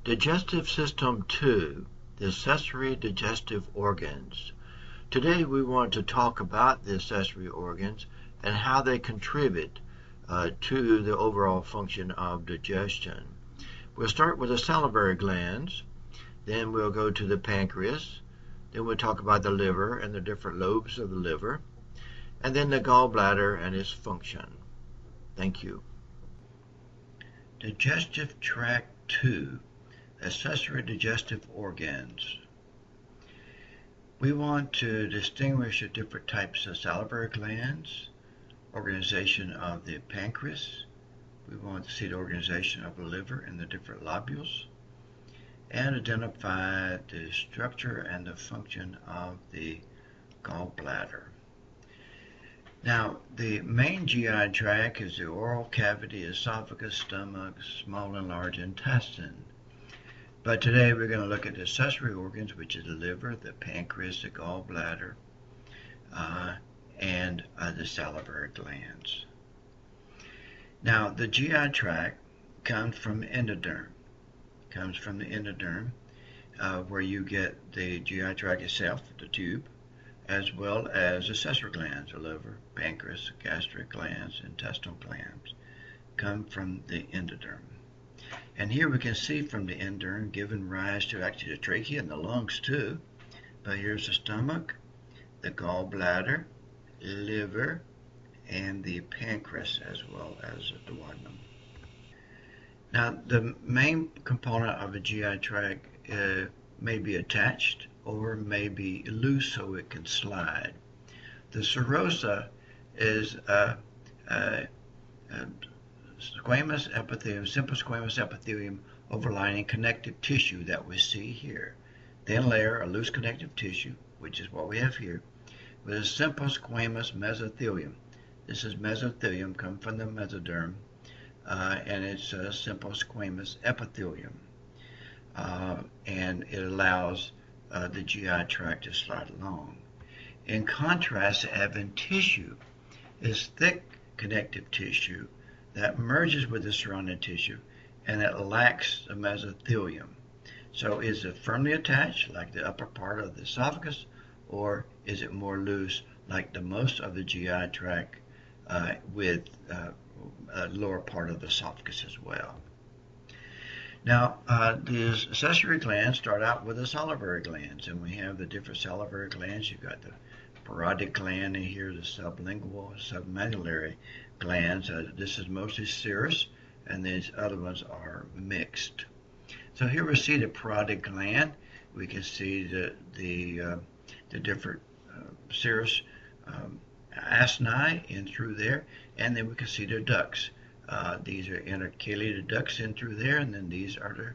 Digestive System 2, the Accessory Digestive Organs. Today we want to talk about the accessory organs and how they contribute to the overall function of digestion. We'll start with the salivary glands, then we'll go to the pancreas, then we'll talk about the liver and the different lobes of the liver, and then the gallbladder and its function. Thank you. Digestive Tract 2, Accessory Digestive Organs. We want to distinguish the different types of salivary glands, organization of the pancreas. We want to see the organization of the liver and the different lobules, and identify the structure and the function of the gallbladder. Now, the main GI tract is the oral cavity, esophagus, stomach, small and large intestine. But today we're going to look at the accessory organs, which is the liver, the pancreas, the gallbladder, and the salivary glands. Now, the GI tract comes from the endoderm. Where you get the GI tract itself, the tube, as well as accessory glands, the liver, pancreas, gastric glands, intestinal glands, come from the endoderm. And here we can see from the endoderm giving rise to actually the trachea and the lungs too. But here's the stomach, the gallbladder, liver, and the pancreas, as well as the duodenum. Now, the main component of the GI tract may be attached or may be loose so it can slide. The serosa is squamous epithelium, simple squamous epithelium overlying connective tissue that we see here. Thin layer of loose connective tissue, which is what we have here, with a simple squamous mesothelium. This is mesothelium, come from the mesoderm, and it's a simple squamous epithelium. And it allows the GI tract to slide along. In contrast, the adventitium is thick connective tissue that merges with the surrounding tissue, and it lacks the mesothelium. So is it firmly attached, like the upper part of the esophagus, or is it more loose, like the most of the GI tract, with a lower part of the esophagus as well? Now, the accessory glands start out with the salivary glands, and we have the different salivary glands. You've got the parotid gland in here, the sublingual, submandibular glands. This is mostly serous, and these other ones are mixed. So here we see the parotid gland. We can see the different serous acini in through there, and then we can see the ducts. These are intercalated ducts in through there, and then these are the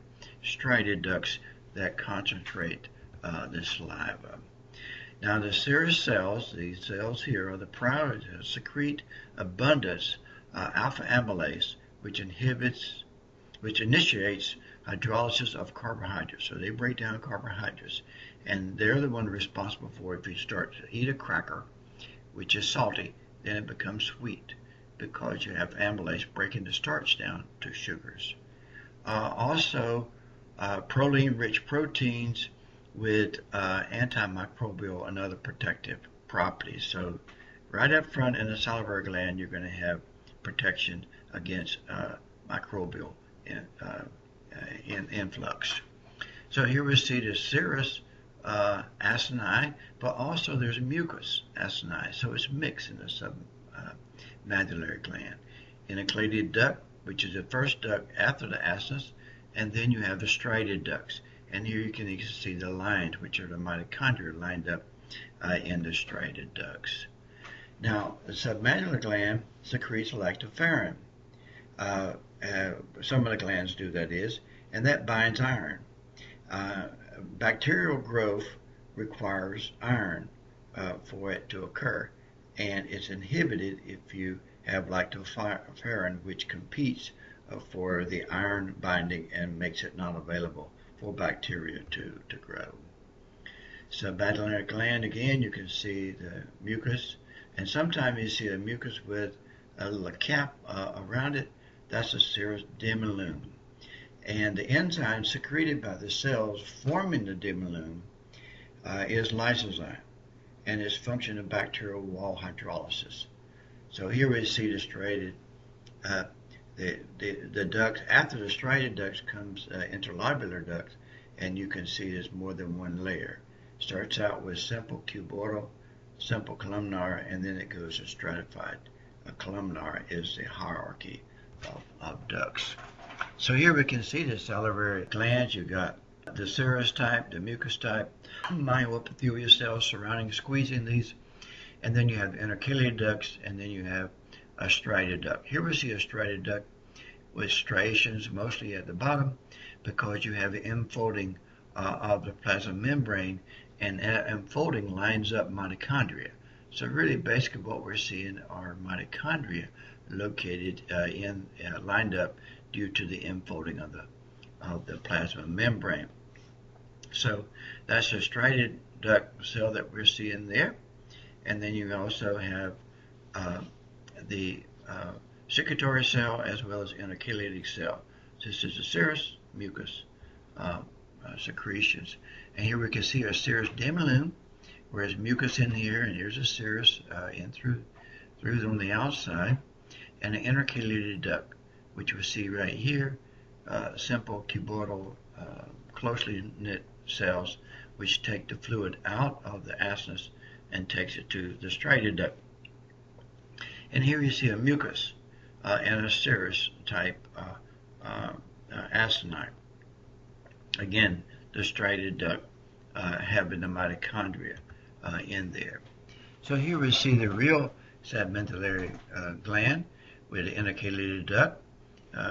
striated ducts that concentrate the saliva. Now, the serous cells, these cells here, are the parotid, secrete abundance alpha amylase, which initiates hydrolysis of carbohydrates. So they break down carbohydrates, and they're the one responsible for if you start to eat a cracker, which is salty, then it becomes sweet, because you have amylase breaking the starch down to sugars. Also, proline-rich proteins with antimicrobial and other protective properties. So right up front in the salivary gland, you're going to have protection against microbial influx. So here we see the serous acini, but also there's mucus acini, so it's mixed in the submandibular gland. Intercalated duct, which is the first duct after the acinus, and then you have the striated ducts. And here you can see the lines, which are the mitochondria lined up in the striated ducts. Now, the submandibular gland secretes lactoferrin. Some of the glands do, that is, and that binds iron. Bacterial growth requires iron for it to occur, and it's inhibited if you have lactoferrin, which competes for the iron binding and makes it not available for bacteria to grow. Submandibular gland, again, you can see the mucus, and sometimes you see a mucus with a little cap around it. That's a serous demilum. And the enzyme secreted by the cells forming the dimilum is lysozyme, and its function of bacterial wall hydrolysis. So here we see the striated, the duct. After the striated ducts comes interlobular ducts, and you can see there's more than one layer. Starts out with simple cuboidal, simple columnar, and then it goes to stratified. A columnar is the hierarchy of ducts. So here we can see the salivary glands. You've got the serous type, the mucus type, myoepithelial cells surrounding, squeezing these, and then you have intercalated ducts, and then you have a striated duct. Here we see a striated duct with striations mostly at the bottom because you have the enfolding of the plasma membrane, and that enfolding lines up mitochondria. So really basically what we're seeing are mitochondria located lined up due to the enfolding of the plasma membrane. So that's a striated duct cell that we're seeing there. And then you also have the secretory cell as well as intercalated cell. This is the serous mucus secretions. And here we can see a serous dimilum, whereas mucus in here, and here's a serous in through on the outside, and an intercalated duct, which we see right here, simple cuboidal, closely knit cells, which take the fluid out of the acessus and takes it to the striated duct. And here you see a mucus and a serous type acinine. Again, the striated duct having the mitochondria in there. So here we see the real submandibular gland with the intercalated duct.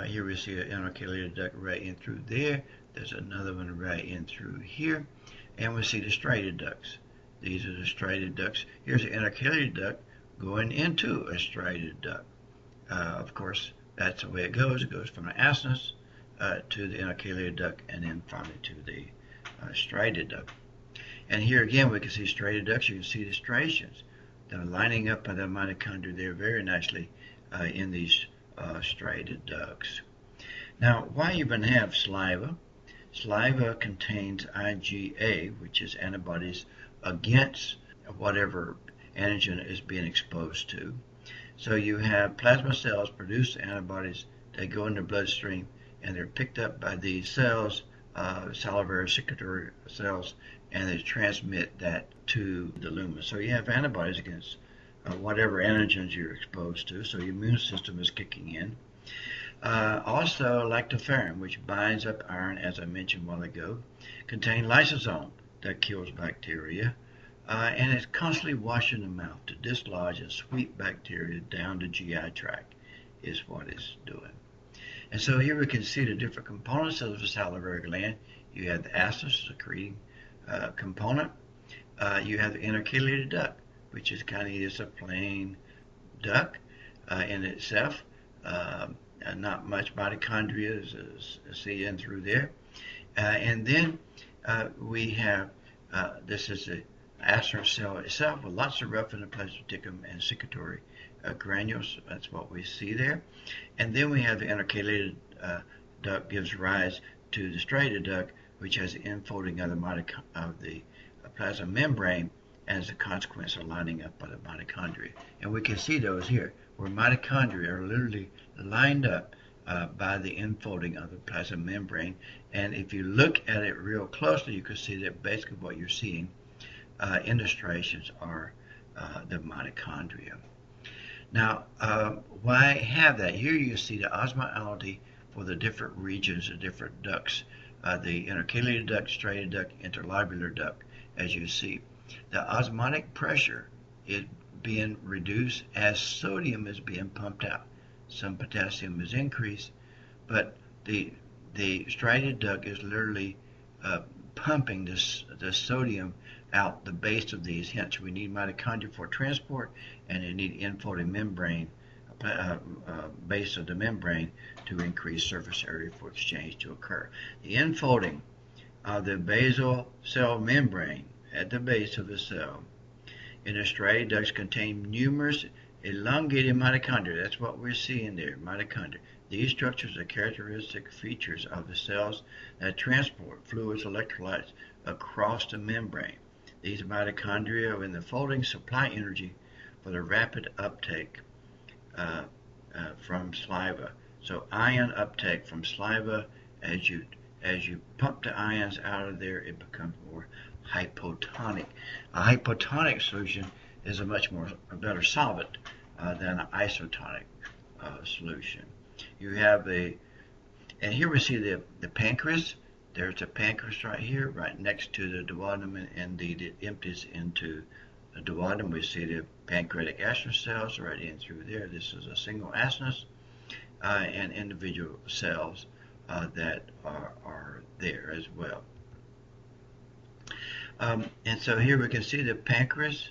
Here we see an intercalated duct right in through there. There's another one right in through here. And we see the striated ducts. These are the striated ducts. Here's the intercalated duct going into a striated duct. Of course, that's the way it goes. It goes from the acessus to the intercalated duct, and then finally to the striated duct. And here again, we can see striated ducts. You can see the striations. They're lining up by the mitochondria there very nicely in these striated ducts. Now, why even have saliva? Saliva contains IgA, which is antibodies against whatever antigen is being exposed to. So you have plasma cells produce antibodies. They go in the bloodstream, and they're picked up by these cells, salivary secretory cells, and they transmit that to the lumen. So you have antibodies against whatever antigens you're exposed to, so your immune system is kicking in. Also, lactoferrin, which binds up iron, as I mentioned a while ago, contain lysosome that kills bacteria, and it's constantly washing the mouth to dislodge and sweep bacteria down the GI tract is what it's doing. And so here we can see the different components of the salivary gland. You have the acessus secreting component. You have the intercalated duct, which is kind of just a plain duct in itself. Not much mitochondria is seen through there. And then we have, this is the acinar cell itself with lots of rough endoplasmaticum and secretory granules. That's what we see there. And then we have the intercalated duct gives rise to the striated duct, which has the enfolding of the plasma membrane as a consequence of lining up by the mitochondria. And we can see those here, where mitochondria are literally lined up by the enfolding of the plasma membrane. And if you look at it real closely, you can see that basically what you're seeing in the striations are the mitochondria. Now, why have that? Here you see the osmolality for the different regions, the different ducts, the intercalated duct, striated duct, interlobular duct, as you see. The osmotic pressure is being reduced as sodium is being pumped out. Some potassium is increased, but the striated duct is literally pumping the sodium out the base of these. Hence, we need mitochondria for transport, and you need enfolding membrane, base of the membrane, to increase surface area for exchange to occur. The enfolding of the basal cell membrane at the base of the cell in the striated ducts contain numerous elongated mitochondria. That's what we're seeing there, mitochondria. These structures are characteristic features of the cells that transport fluids, electrolytes across the membrane. These mitochondria in the folding supply energy for the rapid uptake from saliva. So ion uptake from saliva, as you pump the ions out of there, it becomes more hypotonic. A hypotonic solution is a better solvent than an isotonic solution. You have and here we see the pancreas. There's a pancreas right here, right next to the duodenum, and it empties into the duodenum. We see the pancreatic acinar cells right in through there. This is a single acinus and individual cells that are there as well. And so here we can see the pancreas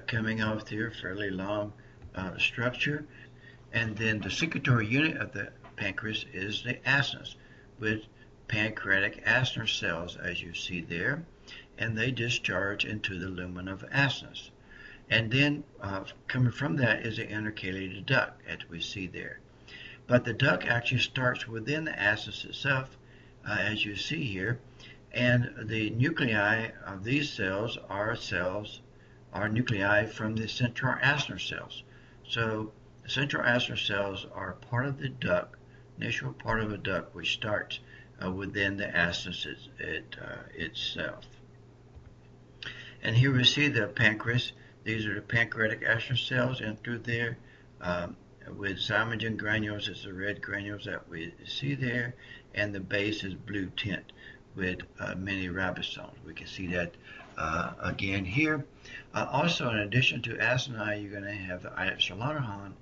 coming off here, fairly long structure. And then the secretory unit of the pancreas is the acinus, with pancreatic acinar cells, as you see there, and they discharge into the lumen of acinus. And then coming from that is the intercalated duct, as we see there. But the duct actually starts within the acinus itself, as you see here, and the nuclei of these cells are nuclei from the central acinar cells. So the central acinar cells are part of the duct, initial part of a duct, which starts within the acinus itself. And here we see the pancreas. These are the pancreatic acinar cells in through there with zymogen granules. It's the red granules that we see there, and the base is blue tint with many ribosomes. We can see that again here. Also, in addition to acini, you're going to have the ilex Langerhans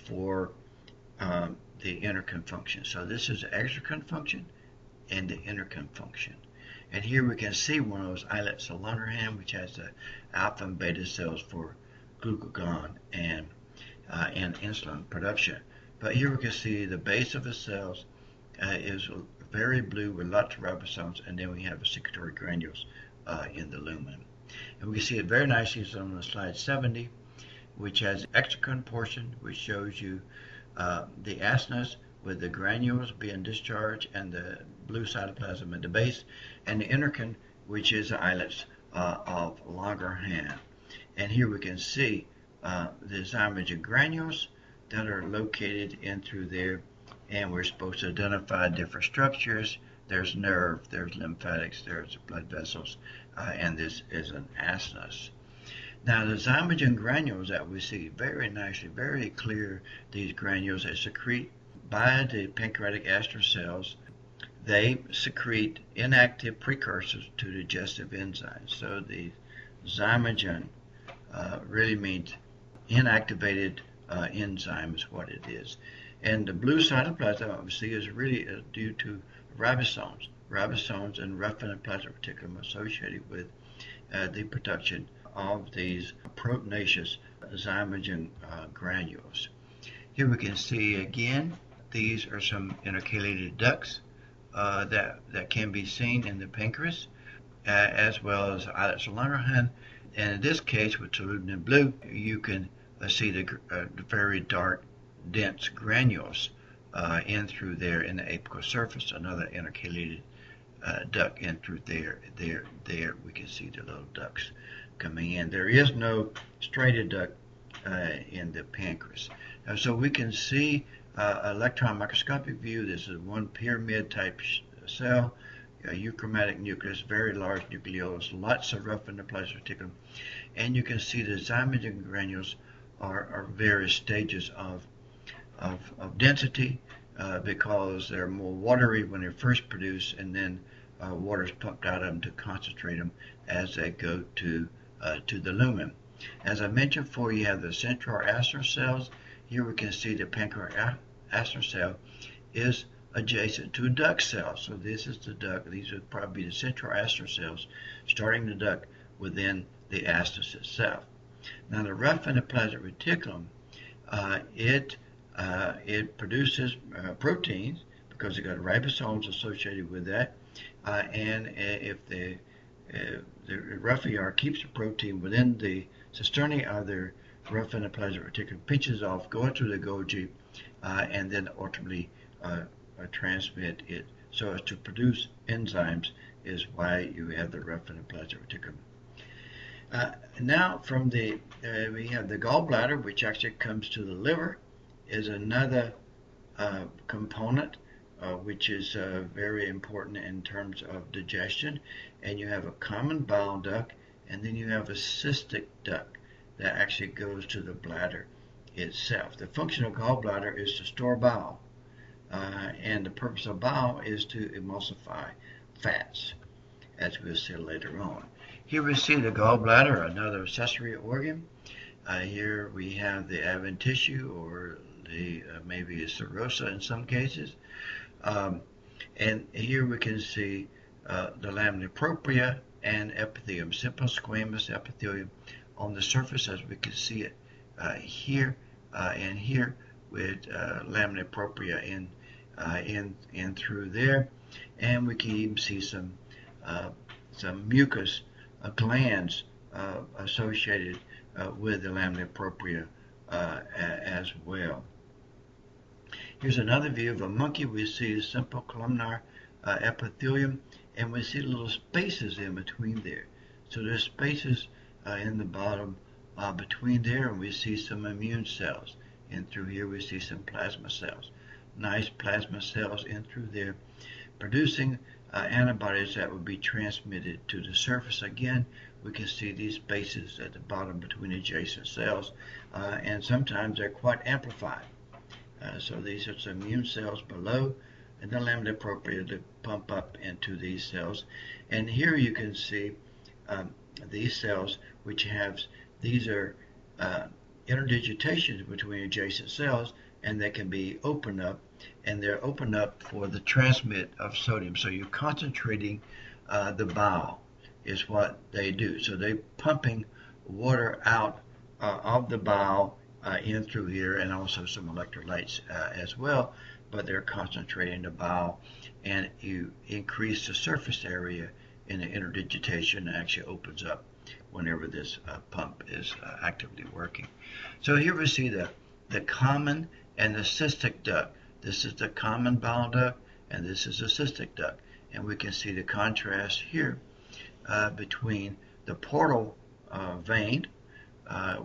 for the endocrine function. So this is the exocrine function and the endocrine function. And here we can see one of those islets of Langerhans, which has the alpha and beta cells for glucagon and insulin production. But here we can see the base of the cells is very blue with lots of ribosomes, and then we have the secretory granules in the lumen. And we can see it very nicely on slide 70, which has the exocrine portion, which shows you the acinus with the granules being discharged and the blue cytoplasm at the base, and the endocrine, which is the islets of Langerhans. And here we can see the zymogen granules that are located in through there, and we're supposed to identify different structures. There's nerve, there's lymphatics, there's blood vessels, and this is an acinus. Now the zymogen granules that we see very nicely, very clear, these granules that secrete by the pancreatic acinar cells, they secrete inactive precursors to digestive enzymes. So the zymogen really means inactivated enzyme is what it is. And the blue cytoplasm we see is really due to ribosomes and rough endoplasmic reticulum associated with the production of these proteinaceous zymogen granules. Here we can see again, these are some intercalated ducts that can be seen in the pancreas, as well as islets of Langerhans. And in this case, with Duodenum blue, you can see the very dark, dense granules in through there in the apical surface. Another intercalated duct in through there. We can see the little ducts coming in. There is no striated duct in the pancreas. So we can see electron microscopic view. This is one pyramid type cell, a euchromatic nucleus, very large nucleolus, lots of rough endoplasmic reticulum, and you can see the zymogen granules are various stages of density because they're more watery when they're first produced, and then water is pumped out of them to concentrate them as they go to the lumen. As I mentioned before, you have the central acinar cells. Here we can see the pancreatic acinar cell is adjacent to a duct cell. So this is the duct. These would probably be the central acinar cells starting the duct within the acinus itself. Now the rough endoplasmic reticulum, it produces proteins because it got ribosomes associated with that, and if the rough ER keeps the protein within the cisternae of their rough endoplasmic reticulum pitches off, going through the Golgi, and then ultimately transmit it. So as to produce enzymes is why you have the rough endoplasmic reticulum. Now from the we have the gallbladder, which actually comes to the liver, is another component which is very important in terms of digestion. And you have a common bile duct, and then you have a cystic duct that actually goes to the bladder itself. The function of gallbladder is to store bile, and the purpose of bile is to emulsify fats, as we'll see later on. Here we see the gallbladder, another accessory organ. Here we have the adventitious, or the maybe a serosa in some cases. And here we can see the lamina propria and epithelium, simple squamous epithelium on the surface, as we can see it here and here, with lamina propria in through there, and we can even see some mucus glands associated with the lamina propria as well. Here's another view of a monkey. We see a simple columnar epithelium, and we see little spaces in between there. So there's spaces in the bottom between there, and we see some immune cells. And through here we see some plasma cells. Nice plasma cells in through there, producing antibodies that would be transmitted to the surface. Again, we can see these spaces at the bottom between adjacent cells, and sometimes they're quite amplified. So these are some immune cells below, and the lamina propria to pump up into these cells. And here you can see these cells, which have, these are interdigitations between adjacent cells, and they can be opened up, and they're opened up for the transmit of sodium. So you're concentrating the bile is what they do. So they're pumping water out of the bile in through here, and also some electrolytes as well, but they're concentrating the bile, and you increase the surface area in the interdigitation. It actually opens up whenever this pump is actively working. So here we see the common and the cystic duct. This is the common bile duct, and this is the cystic duct. And we can see the contrast here between the portal vein,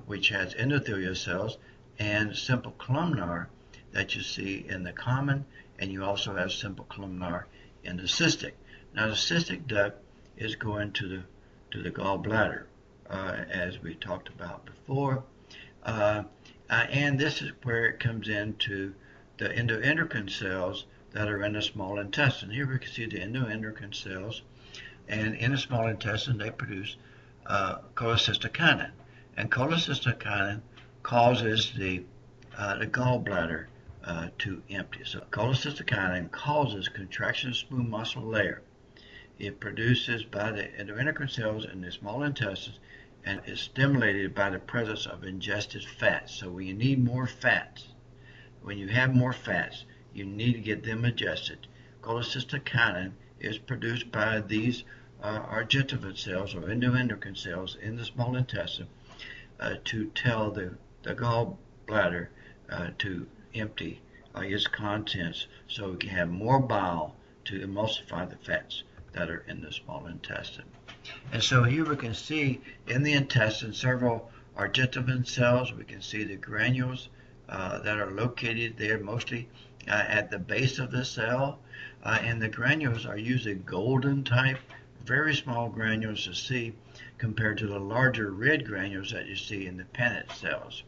which has endothelial cells, and simple columnar that you see in the common, and you also have simple columnar in the cystic. Now the cystic duct is going to the gallbladder, as we talked about before, and this is where it comes into the endoendocrine cells that are in the small intestine. Here we can see the endoendocrine cells, and in the small intestine they produce cholecystokinin, and cholecystokinin causes the gallbladder to empty. So cholecystokinin causes contraction of smooth muscle layer. It produces by the endoendocrine cells in the small intestines, and is stimulated by the presence of ingested fats. So when you need more fats, when you have more fats, you need to get them adjusted. Cholecystokinin is produced by these argentative cells, or endoendocrine cells, in the small intestine to tell the gallbladder to empty its contents, so we can have more bile to emulsify the fats that are in the small intestine. And so here we can see in the intestine several argentative cells. We can see the granules that are located there, mostly at the base of the cell, and the granules are usually golden type, very small granules to see compared to the larger red granules that you see in the pennant cells.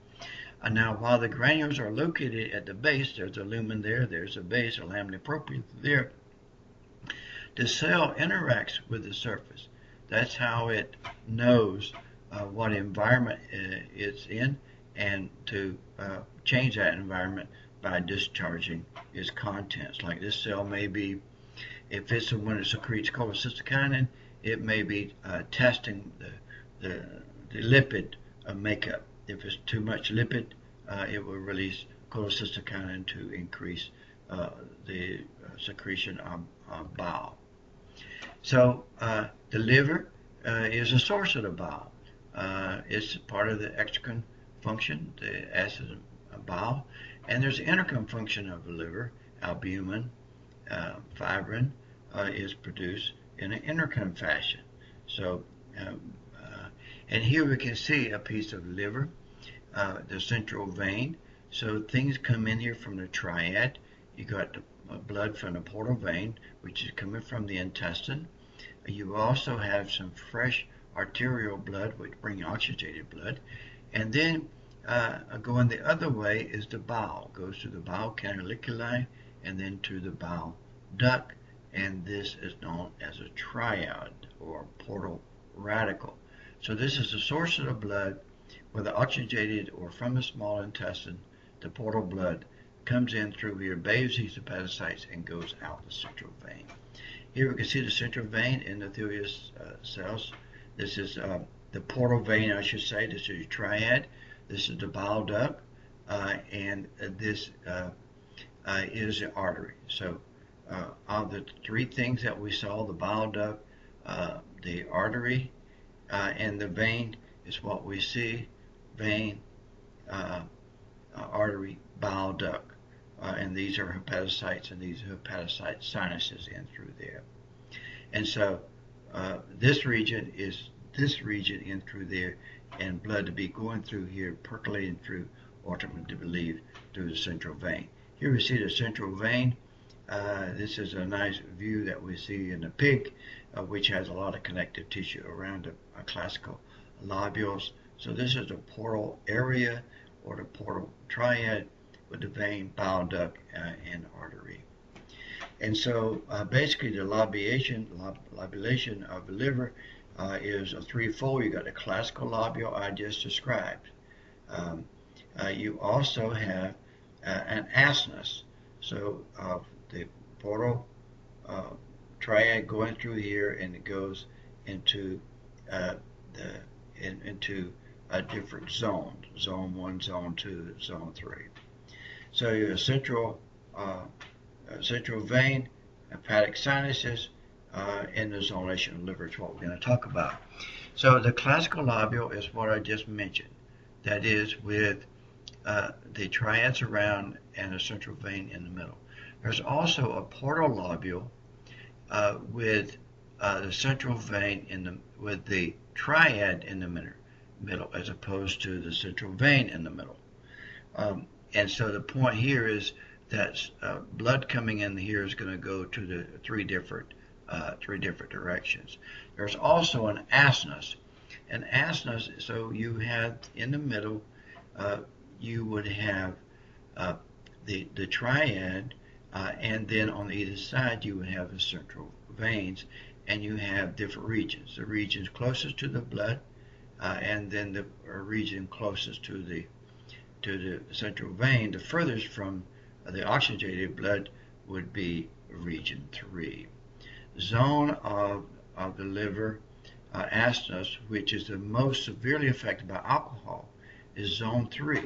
Now, while the granules are located at the base, there's a lumen there, there's a base, a lamina propria there, the cell interacts with the surface. That's how it knows what environment it's in, and to change that environment by discharging its contents. Like this cell may be, if it's the one that secretes cholecystokinin, it may be testing the lipid makeup. If it's too much lipid, it will release cholecystokinin to increase the secretion of bile. So the liver is a source of the bile. It's part of the exocrine function, the acid and bile, and there's the endocrine function of the liver. Albumin, fibrin is produced in an endocrine fashion. So, and here we can see a piece of liver, the central vein. So things come in here from the triad. You got the blood from the portal vein, which is coming from the intestine. You also have some fresh arterial blood, which brings oxygenated blood. And then going the other way is the bile. Goes to the bile canaliculi and then to the bile duct. And this is known as a triad or portal radical. So this is the source of the blood, whether oxygenated or from the small intestine. The portal blood comes in through here, bathes these hepatocytes, and goes out the central vein. Here we can see the central vein endothelial cells. This is the portal vein, I should say. This is triad. This is the bile duct, and this is the artery. So of the three things that we saw, the bile duct, the artery, and the vein is what we see. Vein, artery, bile duct. And these are hepatocytes, and these are hepatocyte sinuses in through there. And so this region is this region in through there, and blood to be going through here, percolating through, ultimately to believe through the central vein. Here we see the central vein. This is a nice view that we see in the pig, which has a lot of connective tissue around the classical lobules. So this is the portal area, or the portal triad, with the vein, bile duct, and artery. And so basically the lobulation of the liver is a threefold. You got the classical lobule I just described. You also have an acessus. So the portal triad going through here, and it goes into into different zones: zone 1, zone 2, zone 3. So your central vein, hepatic sinuses, and the zonation of the liver is what we're going to talk about. So the classical lobule is what I just mentioned. That is with the triads around and the central vein in the middle. There's also a portal lobule with the central vein with the triad in the middle, as opposed to the central vein in the middle. And so the point here is that blood coming in here is going to go to the three different directions. There's also an acessus. An acessus, so you have in the middle, you would have the triad, and then on either side you would have the central veins, and you have different regions. The regions closest to the blood, and then the region closest to the central vein, the furthest from the oxygenated blood, would be region 3. Zone of the liver acessus, which is the most severely affected by alcohol, is zone 3,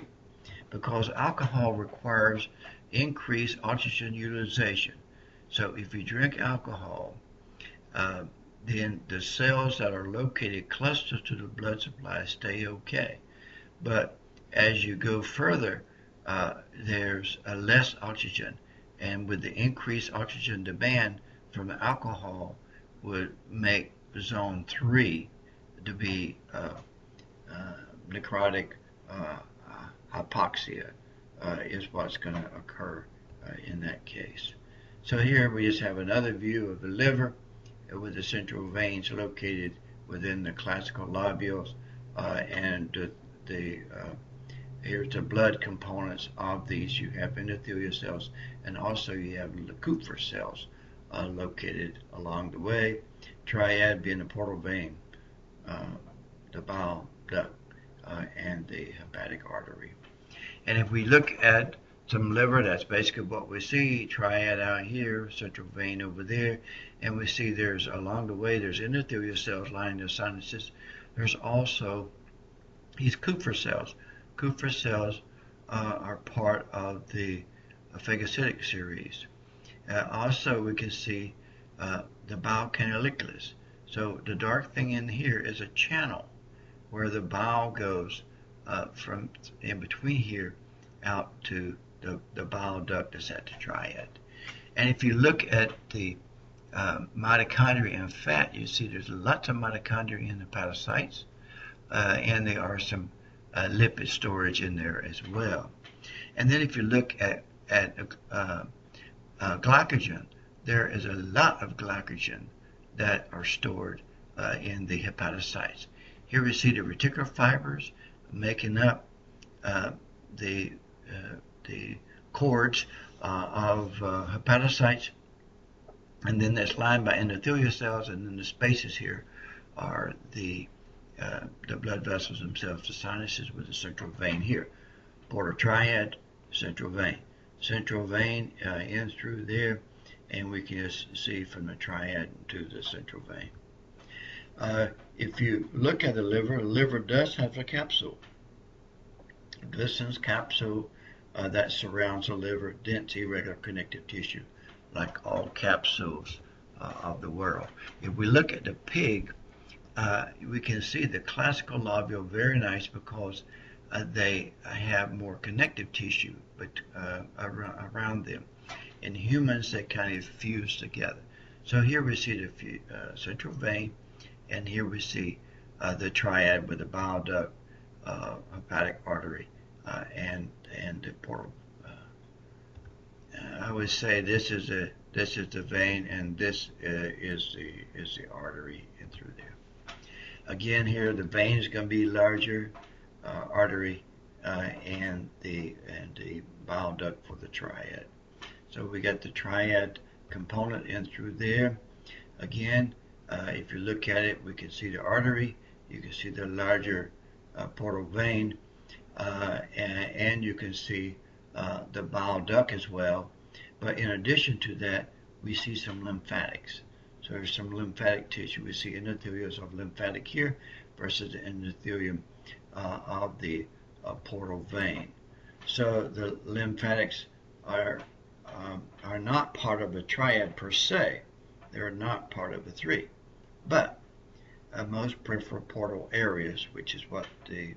because alcohol requires increased oxygen utilization. So if you drink alcohol, then the cells that are located closest to the blood supply stay okay. But as you go further, there's less oxygen, and with the increased oxygen demand from the alcohol would make zone 3 to be necrotic hypoxia is what's going to occur in that case. So here we just have another view of the liver with the central veins located within the classical lobules, and here's the blood components of these. You have endothelial cells, and also you have the Kupffer cells located along the way. Triad being the portal vein, the bile duct, and the hepatic artery. And if we look at some liver, that's basically what we see. Triad out here, central vein over there, and we see there's along the way there's endothelial cells lining the sinuses. There's also these Kupffer cells. Kupffer cells are part of the phagocytic series. Also, we can see the bile canaliculi. So the dark thing in here is a channel where the bile goes from in between here out to the bile duct that's at the triad. And if you look at the mitochondria and fat, you see there's lots of mitochondria in the hepatocytes, and there are some lipid storage in there as well. And then if you look at glycogen, there is a lot of glycogen that are stored in the hepatocytes. Here we see the reticular fibers making up the cords of hepatocytes, and then that's lined by endothelial cells, and then the spaces here are the blood vessels themselves, the sinuses with the central vein here. Portal triad, central vein. Central vein in through there, and we can just see from the triad to the central vein. If you look at the liver does have a capsule. Glissen's capsule that surrounds the liver, dense irregular connective tissue, like all capsules of the world. If we look at the pig, we can see the classical lobule very nice because they have more connective tissue around them. In humans, they kind of fuse together. So here we see the central vein, and here we see the triad with the bile duct, hepatic artery, and the portal. I would say this is the vein, and this is the artery in through there. Again, here the vein is going to be larger, artery, and the bile duct for the triad. So we got the triad component in through there. Again, if you look at it, we can see the artery, you can see the larger portal vein, and you can see the bile duct as well. But in addition to that, we see some lymphatics. So there's some lymphatic tissue. We see endotheliums of lymphatic here versus the endothelium of the portal vein. So the lymphatics are not part of the triad per se. They're not part of the three. But most peripheral portal areas, which is what the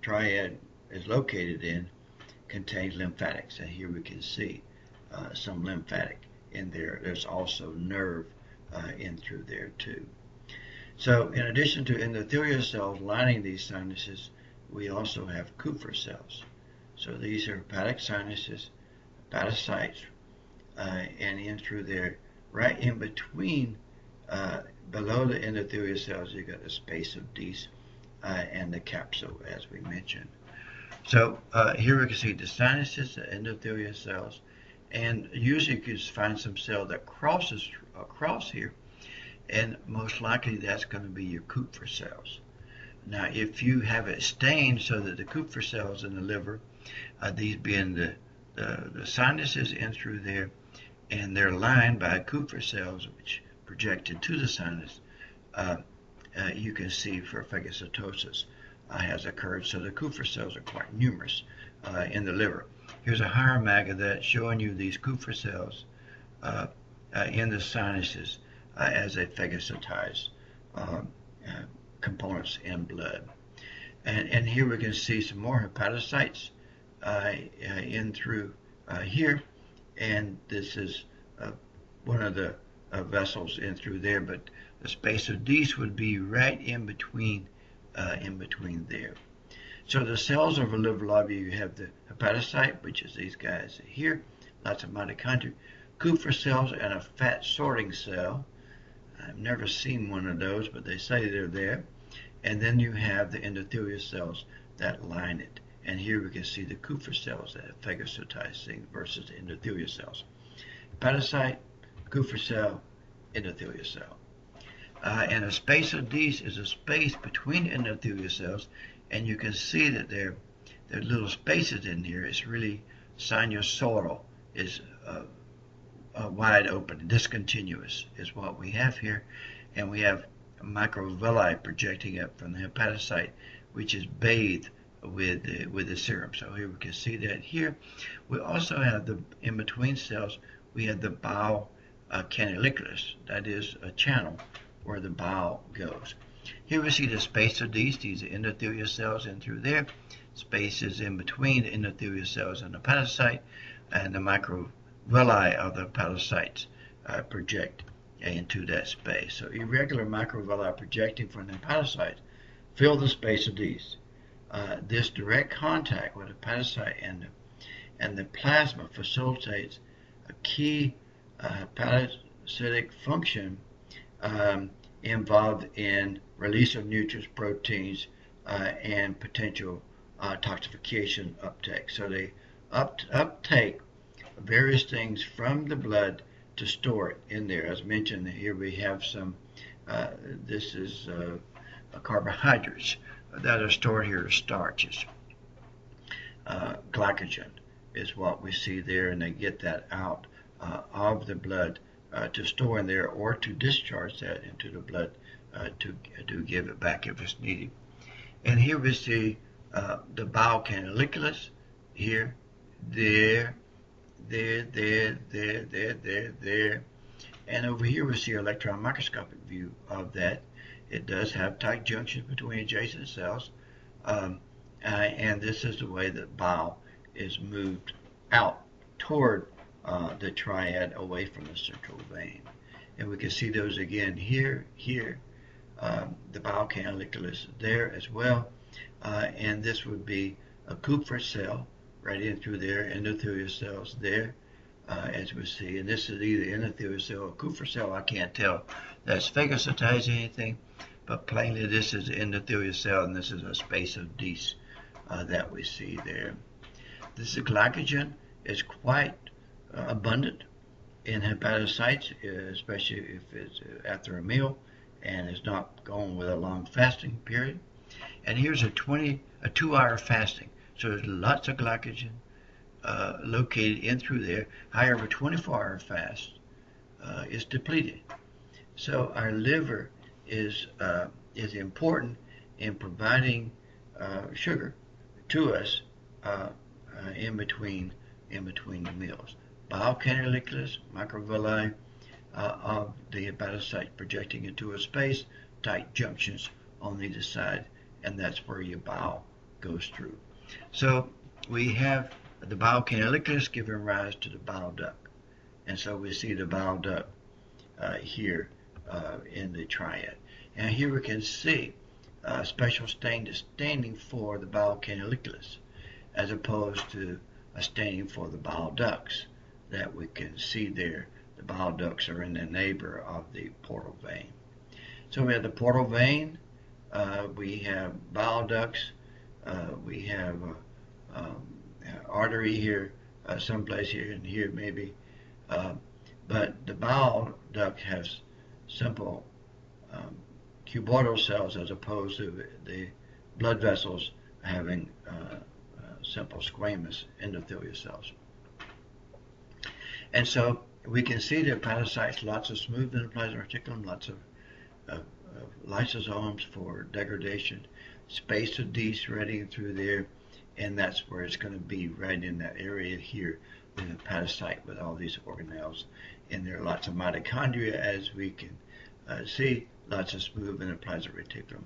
triad is located in, contains lymphatics. And here we can see some lymphatic in there. There's also nerve in through there too. So in addition to endothelial cells lining these sinuses, we also have Kupffer cells. So these are hepatic sinuses, hepatocytes, and in through there, right in between, below the endothelial cells, you got the space of Dees and the capsule, as we mentioned. So here we can see the sinuses, the endothelial cells, and usually you can find some cell that crosses across here, and most likely that's going to be your Kupffer cells. Now, if you have it stained so that the Kupffer cells in the liver, these being the sinuses in through there, and they're lined by Kupffer cells, which projected to the sinus, you can see for phagocytosis has occurred. So the Kupffer cells are quite numerous in the liver. Here's a hieroglyph of that showing you these Kupffer cells in the sinuses as they phagocytize components in blood. And here we can see some more hepatocytes in through here, and this is one of the vessels in through there, but the space of Dees would be right in between there. So the cells of a liver lobule, you have the hepatocyte, which is these guys here, lots of mitochondria, Kupffer cells, and a fat sorting cell. I've never seen one of those, but they say they're there. And then you have the endothelial cells that line it. And here we can see the Kupffer cells that phagocytize things versus the endothelial cells. Hepatocyte, Kupffer cell, endothelial cell. And a space of Dees is a space between endothelial cells, and you can see that there are little spaces in here. It's really sinusoidal, is wide open, discontinuous is what we have here. And we have microvilli projecting up from the hepatocyte, which is bathed with the serum. So here we can see that here. We also have the in between cells, we have the bile canaliculus, that is a channel where the bile goes. Here we see the space of these are endothelial cells in through there. Spaces in between the endothelial cells and the hepatocyte, and the microvilli of the hepatocytes project into that space. So irregular microvilli projecting from the hepatocyte fill the space of these. This direct contact with the hepatocyte and the plasma facilitates a key hepatocytic function involved in release of nutrients, proteins, and potential toxification uptake. So they uptake various things from the blood to store it in there. As mentioned, here we have some, this is carbohydrates that are stored here as starches. Glycogen is what we see there, and they get that out of the blood to store in there, or to discharge that into the blood to give it back if it's needed. And here we see the bile canaliculus here, there, and over here we see an electron microscopic view of that. It does have tight junctions between adjacent cells, and this is the way that bile is moved out toward the triad away from the central vein. And we can see those again here, the bile canaliculus there as well, and this would be a Kupffer cell right in through there, endothelial cells there, as we see. And this is either endothelial cell or Kupffer cell. I can't tell that's phagocytized anything, but plainly this is an endothelial cell, and this is a space of Dees that we see there. This glycogen is quite abundant in hepatocytes, especially if it's after a meal and it's not going with a long fasting period. And here's a 2-hour fasting. So there's lots of glycogen located in through there. However, 24-hour fast is depleted. So our liver is important in providing sugar to us in between the meals. Bile canaliculus, microvilli of the hepatocyte projecting into a space, tight junctions on either side, and that's where your bile goes through. So we have the bile canaliculus giving rise to the bile duct, and so we see the bile duct here in the triad. And here we can see special staining for the bile canaliculus, as opposed to a staining for the bile ducts that we can see there. The bile ducts are in the neighbor of the portal vein. So we have the portal vein, we have bile ducts, we have artery here, someplace here and here maybe, but the bile duct has simple cuboidal cells as opposed to the blood vessels having simple squamous endothelial cells. And so we can see the hepatocytes, lots of smooth endoplasmic reticulum, lots of lysosomes for degradation, space of Dees running through there, and that's where it's going to be, right in that area here, the hepatocyte with all these organelles in there. Lots of mitochondria, as we can see, lots of smooth endoplasmic reticulum.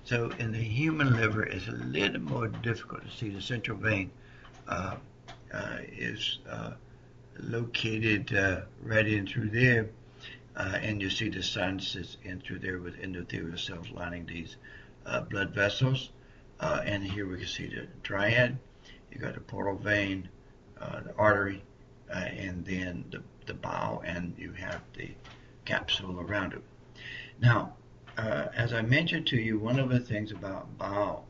So in the human liver, it's a little more difficult to see. The central vein is located right in through there, and you see the sinuses in through there with endothelial cells lining these blood vessels. And here we can see the triad. You got the portal vein, the artery, and then the bile, and you have the capsule around it. Now, as I mentioned to you, one of the things about bile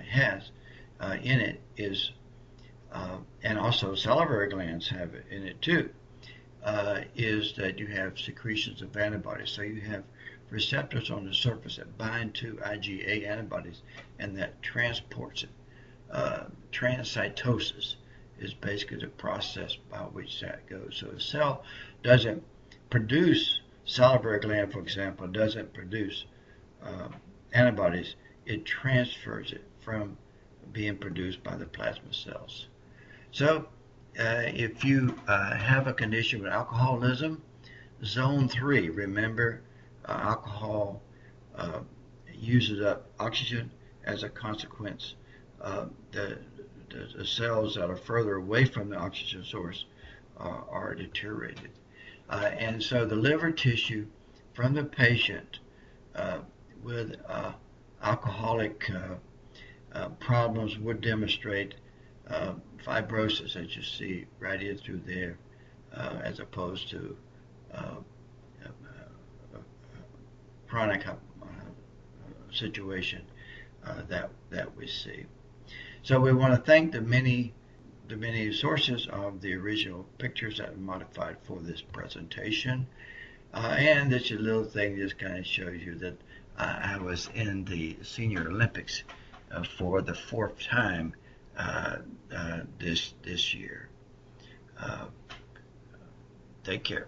has in it is, and also salivary glands have it in it too, is that you have secretions of antibodies. So you have receptors on the surface that bind to IgA antibodies, and that transports it. Transcytosis is basically the process by which that goes. So a cell doesn't produce, salivary gland, for example, doesn't produce antibodies. It transfers it from being produced by the plasma cells. So if you have a condition with alcoholism, zone 3, remember alcohol uses up oxygen. As a consequence, the cells that are further away from the oxygen source are deteriorated. And so the liver tissue from the patient with alcoholic problems would demonstrate fibrosis, as you see right here through there, as opposed to chronic situation that we see. So we want to thank the many sources of the original pictures that were modified for this presentation. And this little thing just kind of shows you that I was in the Senior Olympics for the 4th time this year. Take care.